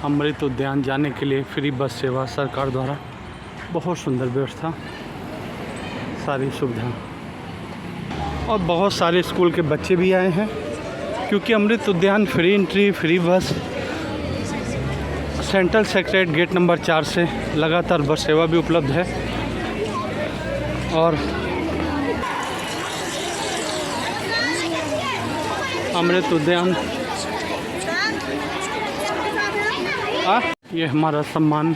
अमृत उद्यान जाने के लिए फ्री बस सेवा सरकार द्वारा, बहुत सुंदर व्यवस्था, सारी सुविधा। और बहुत सारे स्कूल के बच्चे भी आए हैं क्योंकि अमृत उद्यान फ्री एंट्री, फ्री बस, सेंट्रल सेक्रेटरीट गेट नंबर 4 से लगातार बस सेवा भी उपलब्ध है। और अमृत उद्यान ये हमारा सम्मान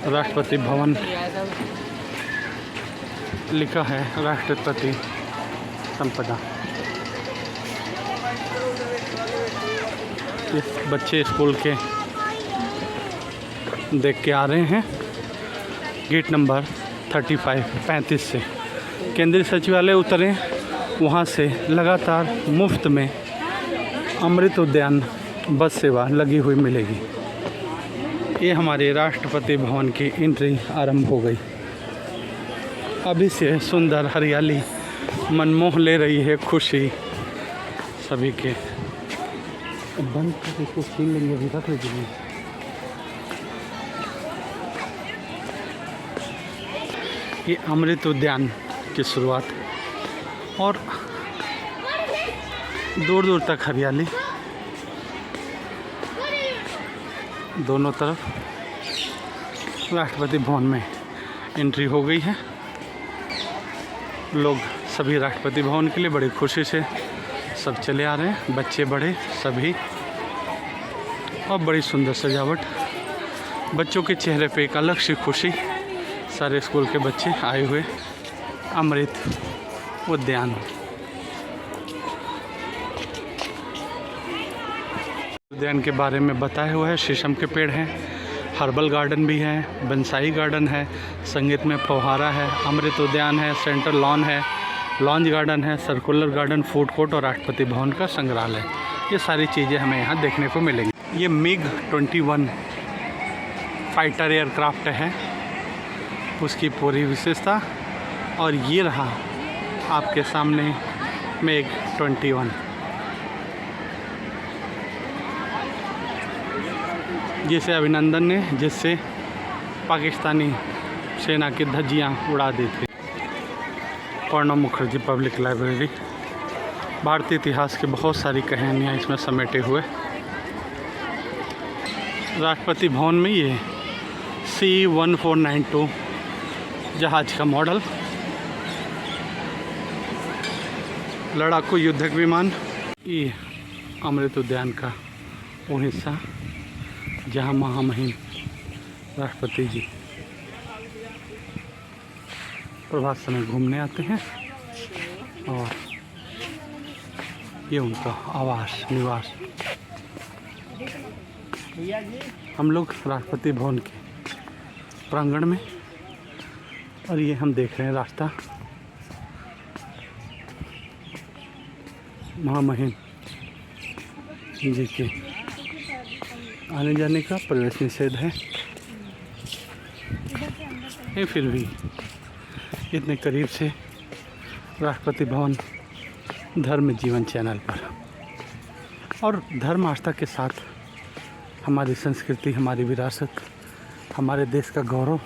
राष्ट्रपति भवन लिखा है, राष्ट्रपति संपदा। इस बच्चे स्कूल के देख के आ रहे हैं गेट नंबर 35 से। केंद्रीय सचिवालय उतरे, वहाँ से लगातार मुफ्त में अमृत उद्यान बस सेवा लगी हुई मिलेगी। ये हमारे राष्ट्रपति भवन की एंट्री आरंभ हो गई। अभी से सुंदर हरियाली मनमोह ले रही है, खुशी सभी के। बंद करके इसको छीन लेंगे, अभी रख लीजिए। ये अमृत उद्यान की शुरुआत, और दूर दूर तक हरियाली, दोनों तरफ। राष्ट्रपति भवन में एंट्री हो गई है। लोग सभी राष्ट्रपति भवन के लिए बड़ी खुशी से सब चले आ रहे हैं, बच्चे बड़े सभी। और बड़ी सुंदर सजावट, बच्चों के चेहरे पे एक अलग सी खुशी। सारे स्कूल के बच्चे आए हुए अमृत उद्यान। उद्यान के बारे में बताया हुआ है। शीशम के पेड़ हैं, हर्बल गार्डन भी है, बनसाई गार्डन है, संगीत में फव्वारा है, अमृत उद्यान है, सेंट्रल लॉन है, लॉन्च गार्डन है, सर्कुलर गार्डन, फूड कोर्ट और राष्ट्रपति भवन का संग्रहालय। ये सारी चीज़ें हमें यहाँ देखने को मिलेंगी। ये MiG-21 फाइटर एयरक्राफ्ट है, उसकी पूरी विशेषता। और ये रहा आपके सामने MiG-21, जिसे अभिनंदन ने, जिससे पाकिस्तानी सेना की धज्जियाँ उड़ा दी थी। प्रणब मुखर्जी पब्लिक लाइब्रेरी, भारतीय इतिहास की बहुत सारी कहानियाँ इसमें समेटे हुए। राष्ट्रपति भवन में ये C-1492 जहाज का मॉडल, लड़ाकू युद्धक विमान। ये अमृत उद्यान का वो हिस्सा जहाँ महामहिम राष्ट्रपति जी प्रभात समय घूमने आते हैं। और ये उनका आवास, निवास। हम लोग राष्ट्रपति भवन के प्रांगण में, और ये हम देख रहे हैं रास्ता महामहिम जी के आने जाने का। प्रवेश निषेध है, ये फिर भी इतने करीब से राष्ट्रपति भवन धर्म जीवन चैनल पर, और धर्म आस्था के साथ हमारी संस्कृति, हमारी विरासत, हमारे देश का गौरव,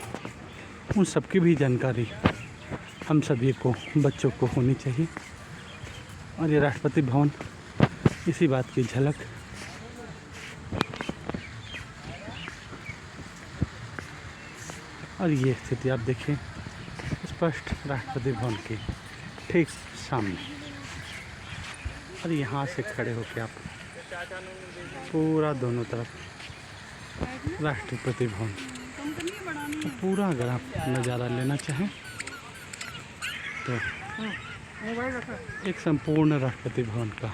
उन सबकी भी जानकारी हम सभी को, बच्चों को होनी चाहिए। और ये राष्ट्रपति भवन इसी बात की झलक। और ये स्थिति आप देखिए स्पष्ट राष्ट्रपति भवन के ठीक सामने। और यहाँ से खड़े होकर आप पूरा दोनों तरफ राष्ट्रपति भवन पूरा अगर आप नज़ारा लेना चाहें तो एक संपूर्ण राष्ट्रपति भवन का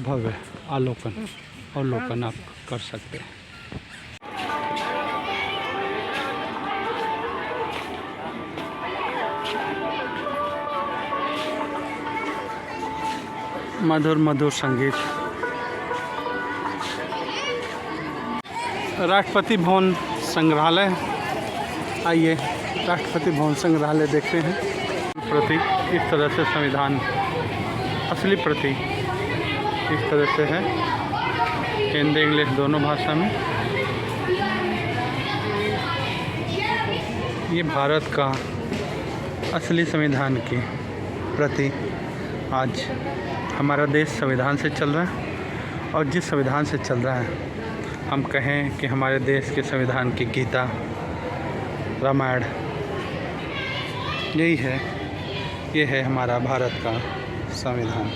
भव्य अवलोकन आप कर सकते हैं। मधुर मधुर संगीत। राष्ट्रपति भवन संग्रहालय, आइए राष्ट्रपति भवन संग्रहालय देखते हैं। प्रति इस तरह से संविधान, असली प्रति इस तरह से है। हिंदी इंग्लिश दोनों भाषा में। ये भारत का असली संविधान के प्रति आज हमारा देश संविधान से चल रहा है, और जिस संविधान से चल रहा है हम कहें कि हमारे देश के संविधान की गीता, रामायण यही है, ये है हमारा भारत का संविधान।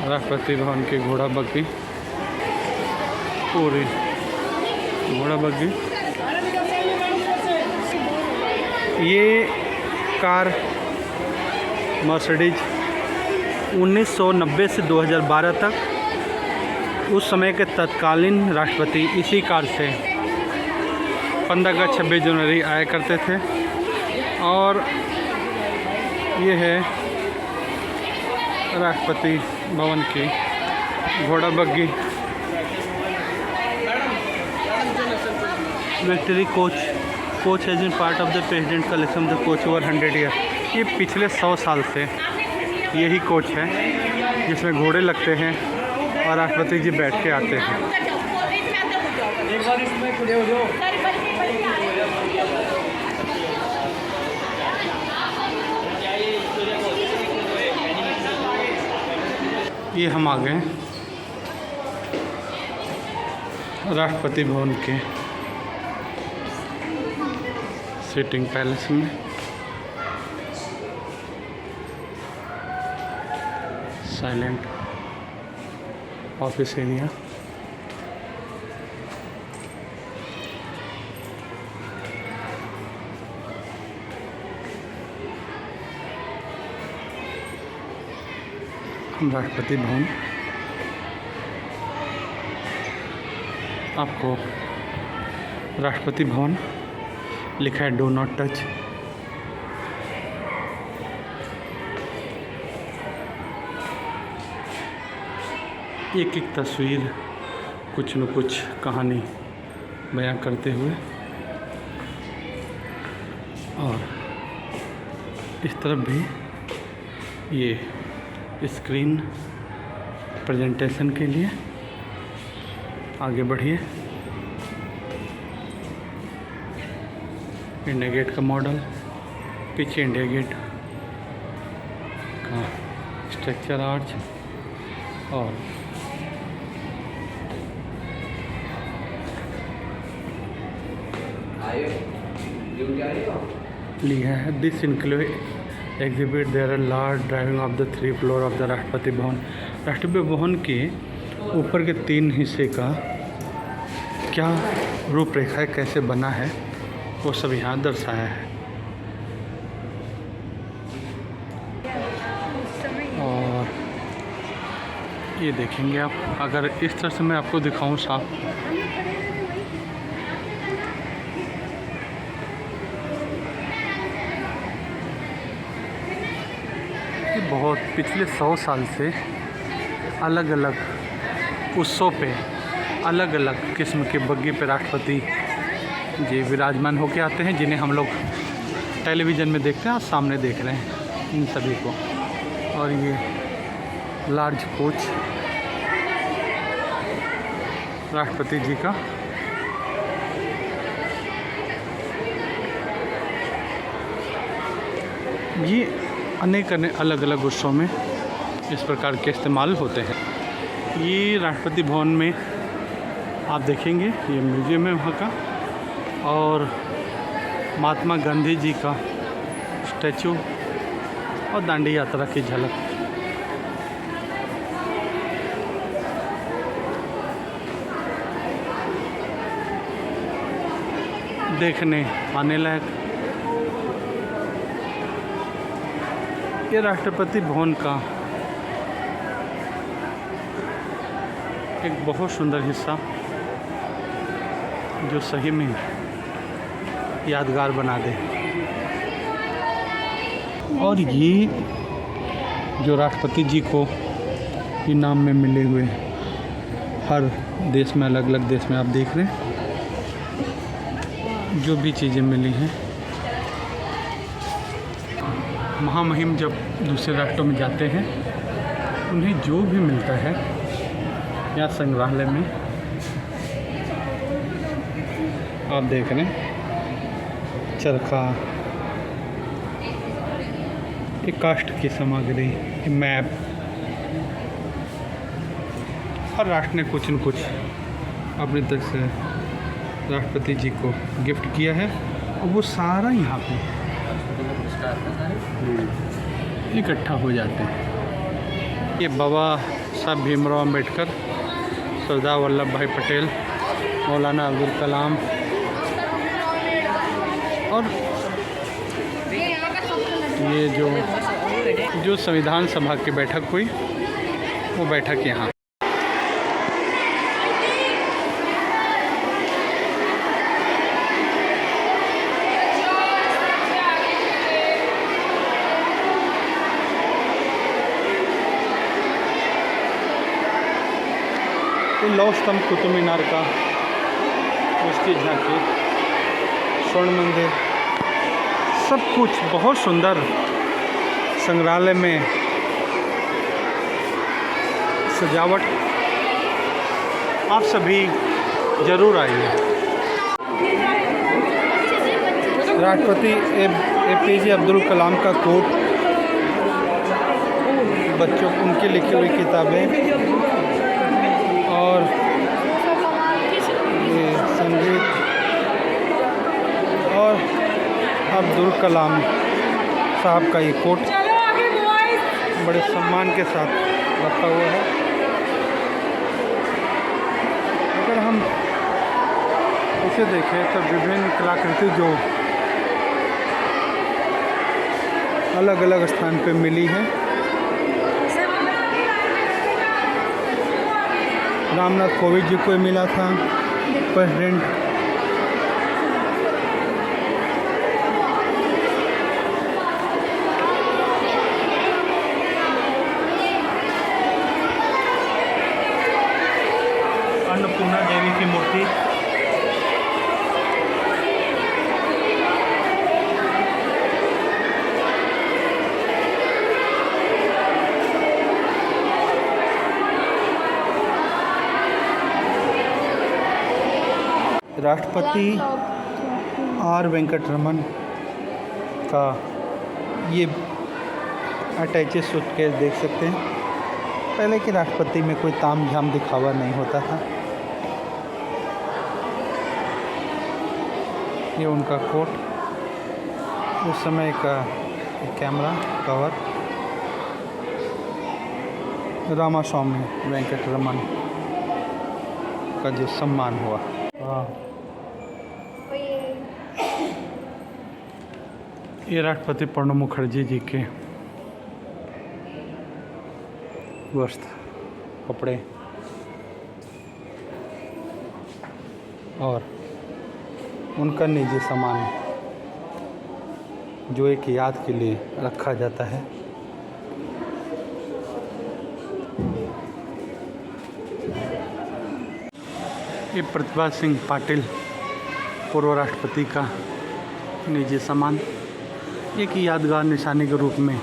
राष्ट्रपति भवन की घोड़ा बग्गी, पूरी घोड़ा बग्गी। ये कार मर्सिडीज 1990 से 2012 तक उस समय के तत्कालीन राष्ट्रपति इसी कार से 15 अगस्त 26 जनवरी आया करते थे। और ये है राष्ट्रपति भवन की घोड़ा बग्गी। Victory coach has been part of the president collection the coach over 100 year. ये पिछले 100 साल से यही कोच है जिसमें घोड़े लगते हैं और राष्ट्रपति जी बैठ के आते हैं। ये हम आ गए राष्ट्रपति भवन के सिटिंग पैलेस में। Silent office area. Rashtrapati Bhavan आपको राष्ट्रपति भवन लिखा है डू नॉट टच। एक एक तस्वीर कुछ न कुछ कहानी बयां करते हुए, और इस तरफ भी ये स्क्रीन प्रेजेंटेशन के लिए। आगे बढ़िए। इंडिया गेट का मॉडल, पीछे इंडिया गेट का स्ट्रक्चर आर्च, और लिखा है this include exhibit there are large driving of the 3 floor of the Rashtrapati Bhavan. Rashtrapati Bhavan के ऊपर के 3 हिस्से का क्या रूपरेखा है, कैसे बना है, वो सब यहाँ दर्शाया है। और ये देखेंगे आप, अगर इस तरह से मैं आपको दिखाऊं साफ, बहुत पिछले 100 साल से अलग अलग उत्सव पे अलग अलग किस्म के बग्गी पे राष्ट्रपति जी विराजमान होके आते हैं, जिन्हें हम लोग टेलीविज़न में देखते हैं और सामने देख रहे हैं इन सभी को। और ये लार्ज कोच राष्ट्रपति जी का। ये अनेक अलग अलग उत्सव में इस प्रकार के इस्तेमाल होते हैं। ये राष्ट्रपति भवन में आप देखेंगे, ये म्यूजियम है वहाँ का, और महात्मा गांधी जी का स्टैचू और दांडी यात्रा की झलक। देखने आने लायक। ये राष्ट्रपति भवन का एक बहुत सुंदर हिस्सा जो सही में यादगार बना दे। और ये जो राष्ट्रपति जी को इनाम में मिले हुए हर देश में, अलग अलग देश में आप देख रहे हैं जो भी चीज़ें मिली हैं, महामहिम जब दूसरे राष्ट्रों में जाते हैं उन्हें जो भी मिलता है यहाँ संग्रहालय में आप देख रहे हैं, चरखा, एक काष्ठ की सामग्री, मैप, हर राष्ट्र ने कुछ न कुछ अपनी तरफ से राष्ट्रपति जी को गिफ्ट किया है और वो सारा यहाँ पे इकट्ठा हो जाते हैं। ये बाबा साहब भीमराव अम्बेडकर, सरदार वल्लभ भाई पटेल, मौलाना अब्दुल कलाम और ये जो संविधान सभा की बैठक हुई वो बैठक यहाँ। लौह स्तंभ, कुतुब मीनार का उसकी झांकी, स्वर्ण मंदिर, सब कुछ बहुत सुंदर संग्रहालय में सजावट। आप सभी ज़रूर आइए। राष्ट्रपति APJ अब्दुल कलाम का कोट, बच्चों उनके लिखी हुई किताबें और ये संगीत और अब्दुल कलाम साहब का ये कोट बड़े सम्मान के साथ रखा हुआ है। अगर हम इसे देखें तो विभिन्न कलाकृति जो अलग अलग स्थान पे मिली है। रामनाथ कोविंद जी को मिला था, प्रेसिडेंट अन्नपूर्णा देवी की मूर्ति, राष्ट्रपति R वेंकटरमन का ये अटैचेड सूटकेस देख सकते हैं। पहले के राष्ट्रपति में कोई ताम झाम दिखावा नहीं होता था। ये उनका कोट, उस समय का कैमरा कवर, रामास्वामी वेंकटरमन का जो सम्मान हुआ। ये राष्ट्रपति प्रणब मुखर्जी जी के वस्त्र, कपड़े और उनका निजी सामान जो एक याद के लिए रखा जाता है। ये प्रतिभा सिंह पाटिल, पूर्व राष्ट्रपति का निजी सामान, एक यादगार निशानी के रूप में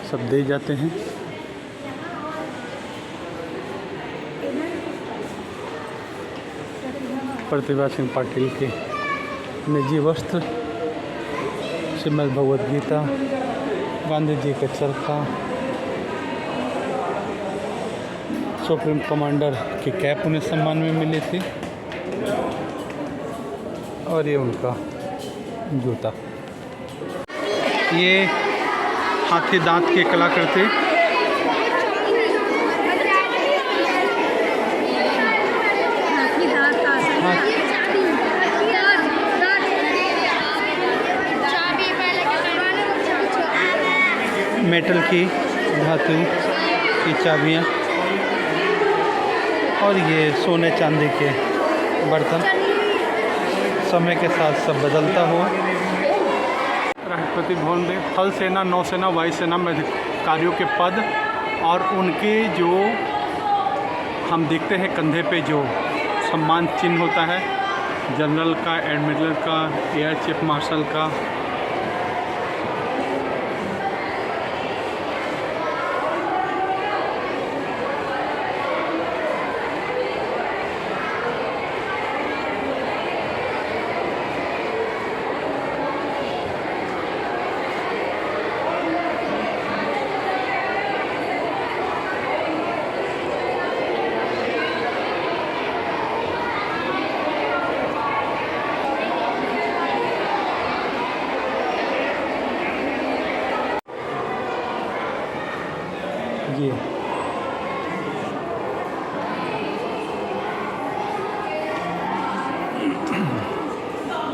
सब दे जाते हैं। प्रतिभा सिंह पाटिल के निजी वस्त्र, श्रीमद् भगवद गीता, गांधी जी का चरखा, सुप्रीम कमांडर की कैप उन्हें सम्मान में मिली थी और ये उनका जूता। ये हाथी दांत की कलाकृति, मेटल की धातु की चाबियाँ और ये सोने चांदी के बर्तन, समय के साथ सब बदलता हुआ। राष्ट्रपति भवन में थल सेना, नौसेना, वायुसेना में अधिकारियों के पद और उनके जो हम देखते हैं कंधे पे जो सम्मान चिन्ह होता है, जनरल का, एडमिरल का, एयर चीफ मार्शल का, ये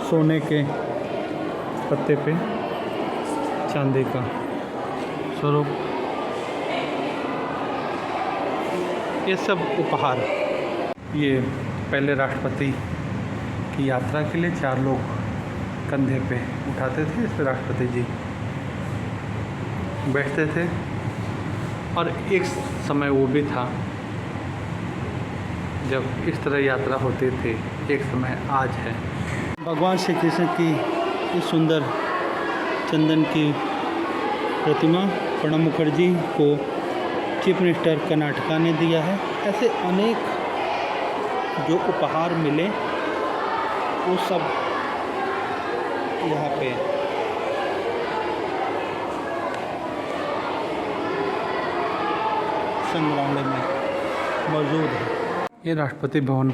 सोने के पत्ते पे चांदी का स्वरूप, ये सब उपहार। ये पहले राष्ट्रपति की यात्रा के लिए 4 लोग कंधे पे उठाते थे, इस पर राष्ट्रपति जी बैठते थे। और एक समय वो भी था जब इस तरह यात्रा होते थे, एक समय आज है। भगवान श्री कृष्ण की इस सुंदर चंदन की प्रतिमा प्रणब मुखर्जी को चीफ मिनिस्टर कर्नाटका ने दिया है। ऐसे अनेक जो उपहार मिले वो सब यहाँ पे संग्रहालय में मौजूद है। ये राष्ट्रपति भवन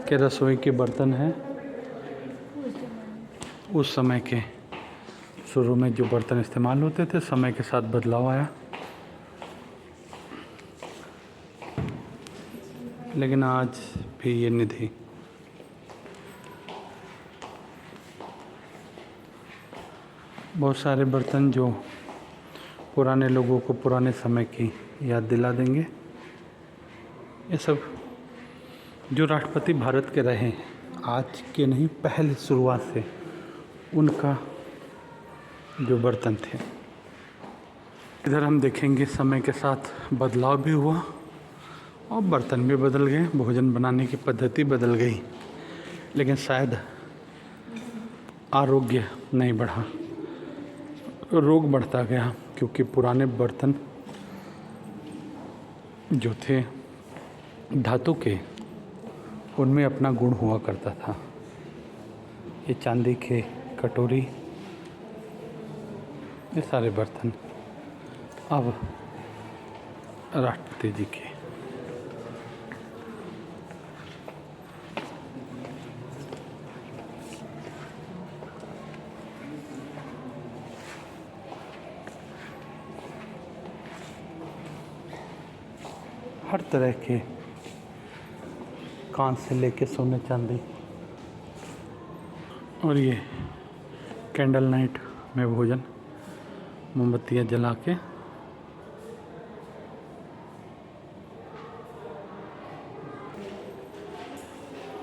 के रसोई के बर्तन हैं। उस समय के शुरू में जो बर्तन इस्तेमाल होते थे, समय के साथ बदलाव आया, लेकिन आज भी ये निधि बहुत सारे बर्तन जो पुराने लोगों को पुराने समय की याद दिला देंगे। ये सब जो राष्ट्रपति भारत के रहे, आज के नहीं, पहले शुरुआत से उनका जो बर्तन थे। इधर हम देखेंगे समय के साथ बदलाव भी हुआ और बर्तन भी बदल गए, भोजन बनाने की पद्धति बदल गई, लेकिन शायद आरोग्य नहीं बढ़ा, रोग बढ़ता गया, क्योंकि पुराने बर्तन जो थे धातु के, उनमें अपना गुण हुआ करता था। ये चांदी के कटोरी, ये सारे बर्तन अब राष्ट्रपति जी के। हर तरह के कांच से लेके सोने चांदी। और ये कैंडल नाइट में भोजन, मोमबत्तियाँ जला के।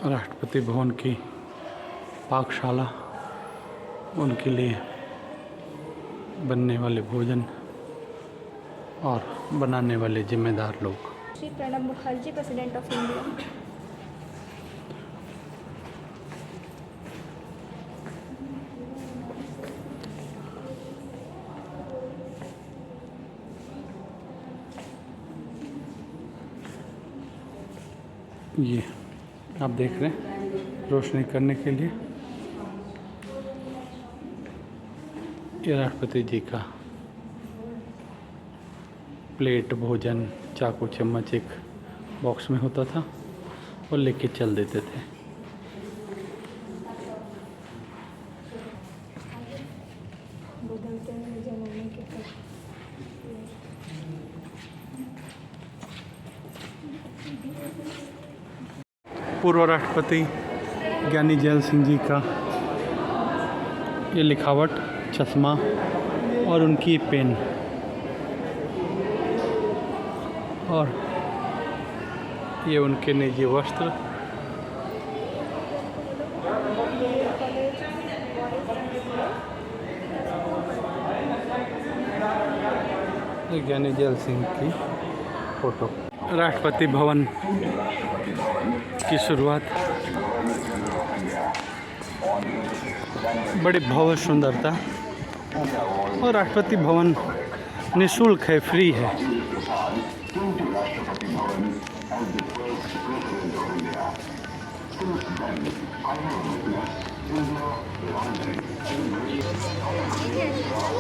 राष्ट्रपति भवन की पाकशाला, उनके लिए बनने वाले भोजन और बनाने वाले जिम्मेदार लोग। Shri Pranab Mukherjee, president of India. ये आप देख रहे हैं रोशनी करने के लिए। ये राष्ट्रपति जी का प्लेट, भोजन, चाकू चम्मच एक बॉक्स में होता था और लेके चल देते थे। पूर्व राष्ट्रपति ज्ञानी जैल सिंह जी का ये लिखावट, चश्मा और उनकी पेन, और ये उनके निजी वस्त्र। ये ज्ञानी जैल सिंह की फोटो। राष्ट्रपति भवन की शुरुआत बड़ी भव्य सुंदरता, और राष्ट्रपति भवन निःशुल्क है, फ्री है।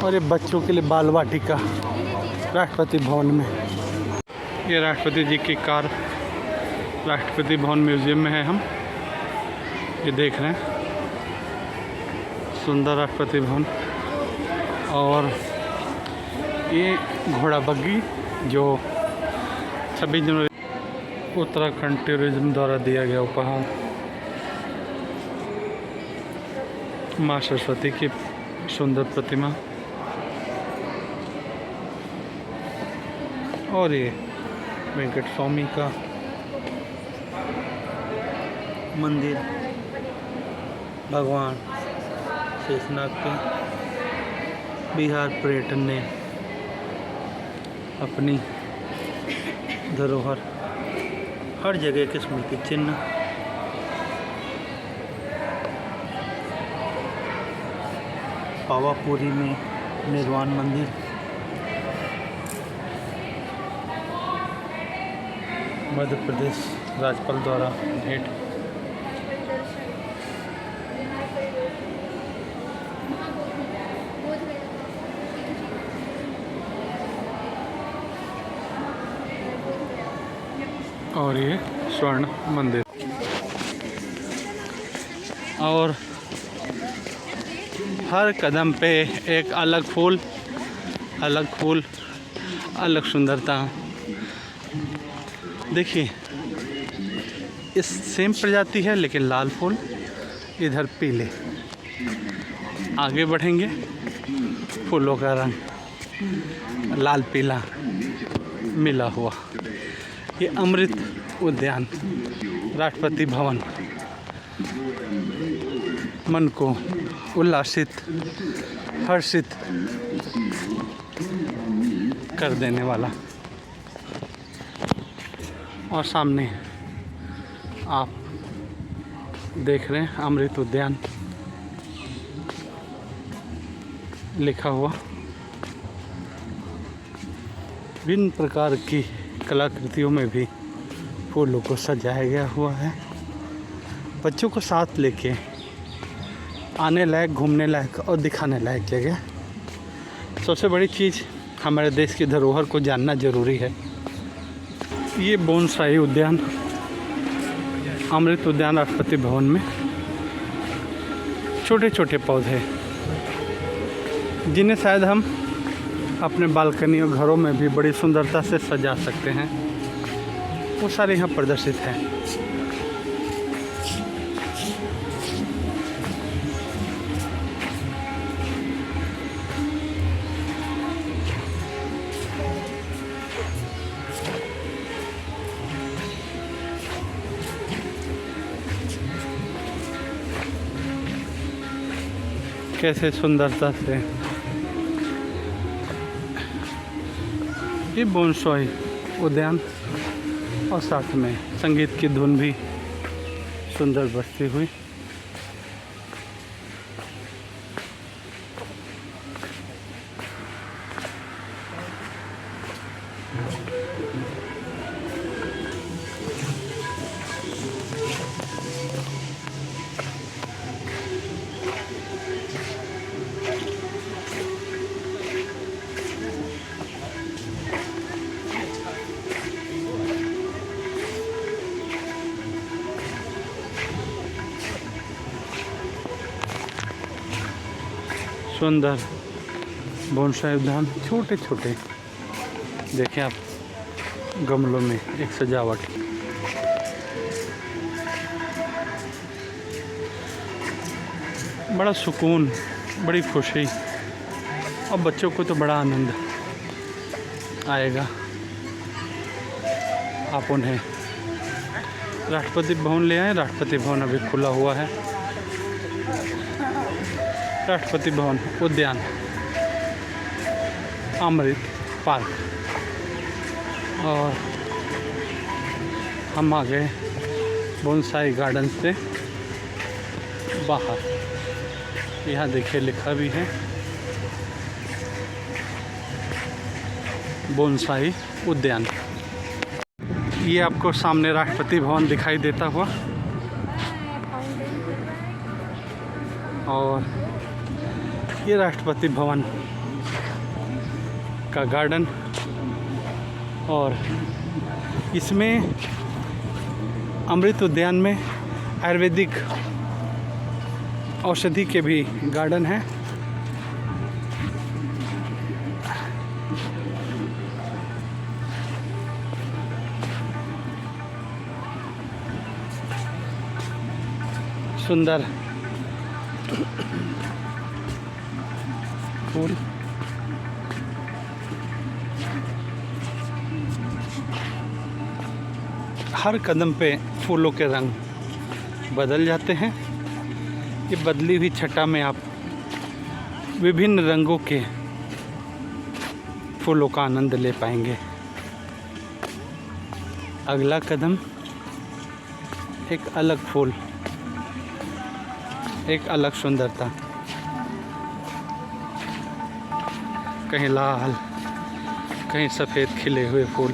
और ये बच्चों के लिए बाल वाटिका राष्ट्रपति भवन में। ये राष्ट्रपति जी की कार राष्ट्रपति भवन म्यूजियम में है। हम ये देख रहे हैं सुंदर राष्ट्रपति भवन। और ये घोड़ा बग्गी जो 26 जनवरी उत्तराखंड टूरिज्म द्वारा दिया गया उपहार। माँ सरस्वती की सुंदर प्रतिमा और ये वेंकट स्वामी का मंदिर, भगवान शेषनाग के। बिहार पर्यटन ने अपनी धरोहर हर जगह के स्मृति चिन्ह पावापुरी में निर्वाण मंदिर, मध्य प्रदेश राज्यपाल द्वारा भेंट। और ये स्वर्ण मंदिर और हर कदम पे एक अलग फूल, अलग सुंदरता। देखिए इस सेम प्रजाति है लेकिन लाल फूल, इधर पीले। आगे बढ़ेंगे, फूलों का रंग लाल पीला मिला हुआ। ये अमृत उद्यान, राष्ट्रपति भवन, मन को उल्लासित, हर्षित कर देने वाला। और सामने आप देख रहे हैं अमृत उद्यान लिखा हुआ। विभिन्न प्रकार की कलाकृतियों में भी फूलों को सजाया गया हुआ है। बच्चों को साथ लेके आने लायक, घूमने लायक और दिखाने लायक जगह। सबसे बड़ी चीज़, हमारे देश की धरोहर को जानना ज़रूरी है। ये बोनसाई उद्यान, अमृत उद्यान राष्ट्रपति भवन में छोटे छोटे पौधे जिन्हें शायद हम अपने बालकनी और घरों में भी बड़ी सुंदरता से सजा सकते हैं, वो सारे यहाँ प्रदर्शित हैं। कैसे सुंदरता से ये बोनसाई उद्यान और साथ में संगीत की धुन भी सुंदर बजती हुई। सुंदर बोनसाई उद्यान, छोटे छोटे देखें आप गमलों में एक सजावट। बड़ा सुकून, बड़ी खुशी और बच्चों को तो बड़ा आनंद आएगा। आप उन्हें राष्ट्रपति भवन ले आए। राष्ट्रपति भवन अभी खुला हुआ है। राष्ट्रपति भवन उद्यान, अमृत पार्क। और हम आ गए बोनसाई गार्डन से बाहर। यहाँ देखिए लिखा भी है बोनसाई उद्यान। ये आपको सामने राष्ट्रपति भवन दिखाई देता हुआ और ये राष्ट्रपति भवन का गार्डन। और इसमें अमृत उद्यान में आयुर्वेदिक औषधि के भी गार्डन हैं। सुंदर फूल। हर कदम पे फूलों के रंग बदल जाते हैं। ये बदली हुई छटा में आप विभिन्न रंगों के फूलों का आनंद ले पाएंगे। अगला कदम एक अलग फूल, एक अलग सुंदरता, कहीं लाल कहीं सफ़ेद खिले हुए फूल।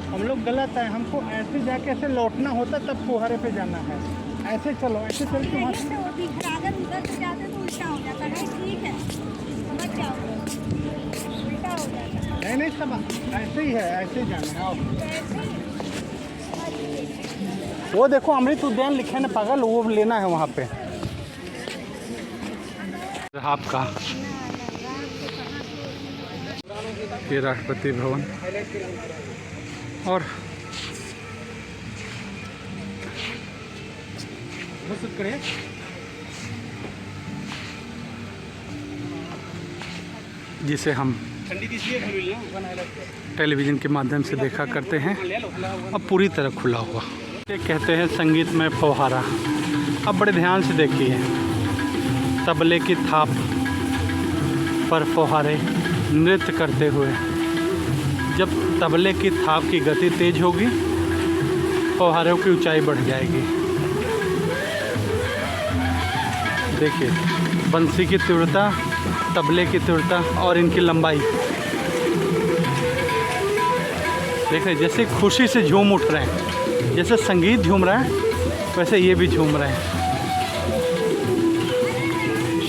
हम लोग गलत है, हमको ऐसे जाके ऐसे लौटना होता तब फुहारे पे जाना है। ऐसे चलो, ऐसे चल के वहाँ ऐसे होती है, अगर उधर से जाते तो उल्टा हो जाता है। ठीक है, समझ जाओ, उल्टा हो जाता है। नहीं सब ऐसे ही है, ऐसे ही जाना है। आओ। ऐसे ही वो देखो अमृत उद्यान लिखे ना पागल, वो लेना है वहाँ पे। आपका ये राष्ट्रपति भवन और जिसे हम टेलीविज़न के माध्यम से देखा करते हैं, अब पूरी तरह खुला हुआ। ये कहते हैं संगीत में फव्वारा। अब बड़े ध्यान से देखिए, तबले की थाप पर फव्वारे नृत्य करते हुए। जब तबले की थाप की गति तेज होगी, फव्वारों की ऊंचाई बढ़ जाएगी। देखिए बंसी की तीव्रता, तबले की तीव्रता और इनकी लंबाई। देखिए जैसे खुशी से झूम उठ रहे हैं, जैसे संगीत झूम रहा है वैसे ये भी झूम रहे हैं।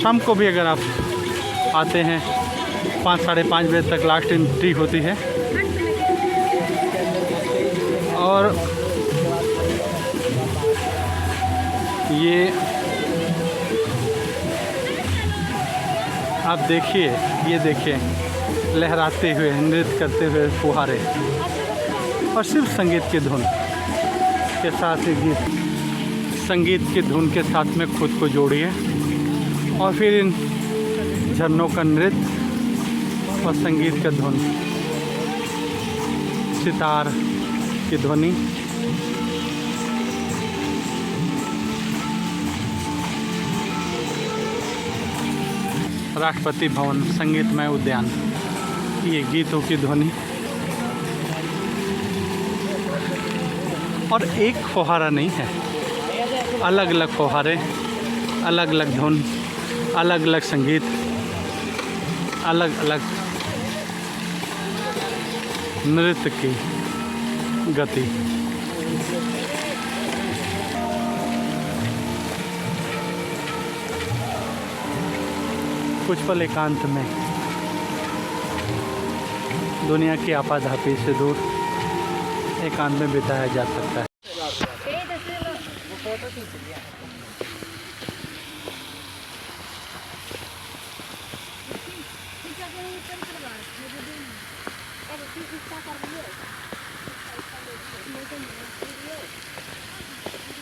शाम को भी अगर आप आते हैं 5 साढ़े 5 बजे तक लास्ट एंट्री होती है। और ये आप देखिए, ये देखिए लहराते हुए नृत्य करते हुए फुहारे, और सिर्फ संगीत की धुन के साथ ही गीत, संगीत की धुन के साथ में खुद को जोड़िए और फिर इन झरनों का नृत्य और संगीत का धुन, सितार की ध्वनि, राष्ट्रपति भवन संगीतमय उद्यान, ये गीतों की ध्वनि। और एक फुहारा नहीं है, अलग अलग फुहारे, अलग अलग धुन, अलग अलग संगीत, अलग अलग नृत्य की गति। कुछ पल एकांत में दुनिया की आपाधापी से दूर एकांत में बिताया जा सकता है।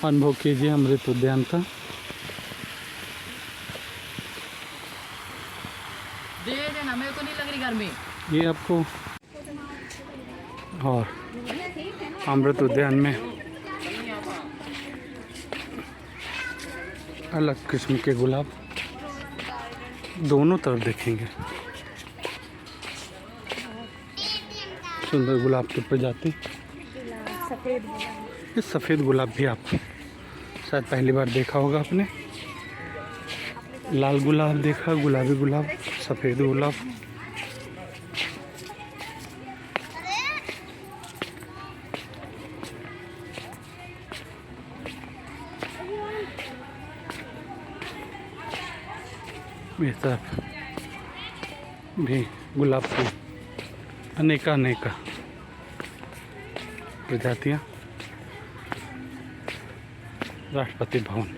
अनुभव कीजिए अमृत उद्यान का। दे देना, मेरे को नहीं लग रही गर्मी। ये आपको और अमृत उद्यान में अलग किस्म के गुलाब दोनों तरफ देखेंगे। सुंदर गुलाब की प्रजाति, सफ़ेद ये सफ़ेद गुलाब भी आप शायद पहली बार देखा होगा आपने। लाल गुलाब देखा, गुलाबी गुलाब, सफ़ेद गुलाब। इस तरफ भी गुलाब फूल अनेका अनेका। प्रजातियाँ। राष्ट्रपति भवन,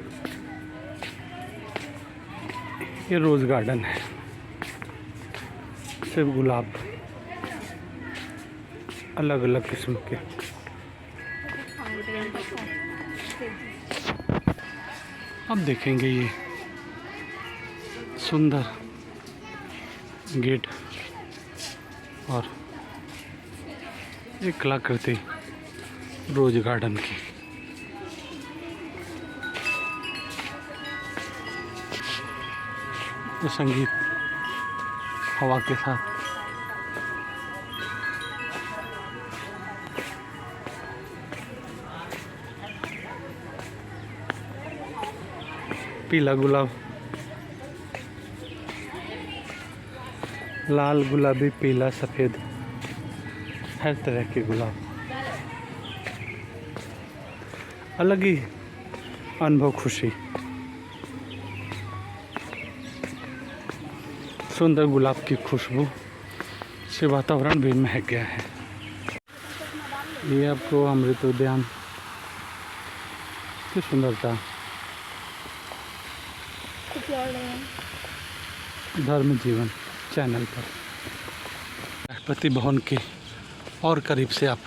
ये रोज़ गार्डन है, सिर्फ गुलाब अलग अलग किस्म के। अब देखेंगे ये सुंदर गेट और एक कलाकृति रोज गार्डन की। तो संगीत हवा के साथ पीला गुलाब, लाल गुलाबी पीला सफ़ेद, हर तरह के गुलाब, अलग ही अनुभव, खुशी। सुंदर गुलाब की खुशबू से वातावरण भी महक गया है। ये आपको अमृत उद्यान की सुंदरता, धर्म जीवन चैनल पर राष्ट्रपति भवन के और करीब से आप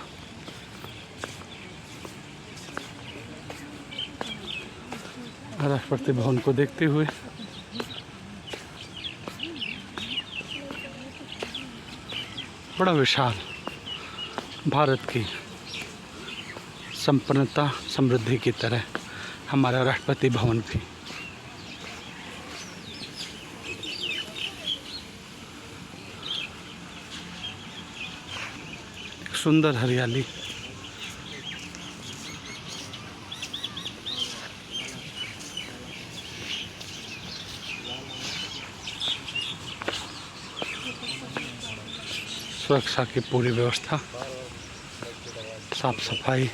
राष्ट्रपति भवन को देखते हुए बड़ा विशाल भारत की संपन्नता समृद्धि की तरह हमारा राष्ट्रपति भवन भी। सुंदर हरियाली, सुरक्षा की पूरी व्यवस्था, साफ सफाई।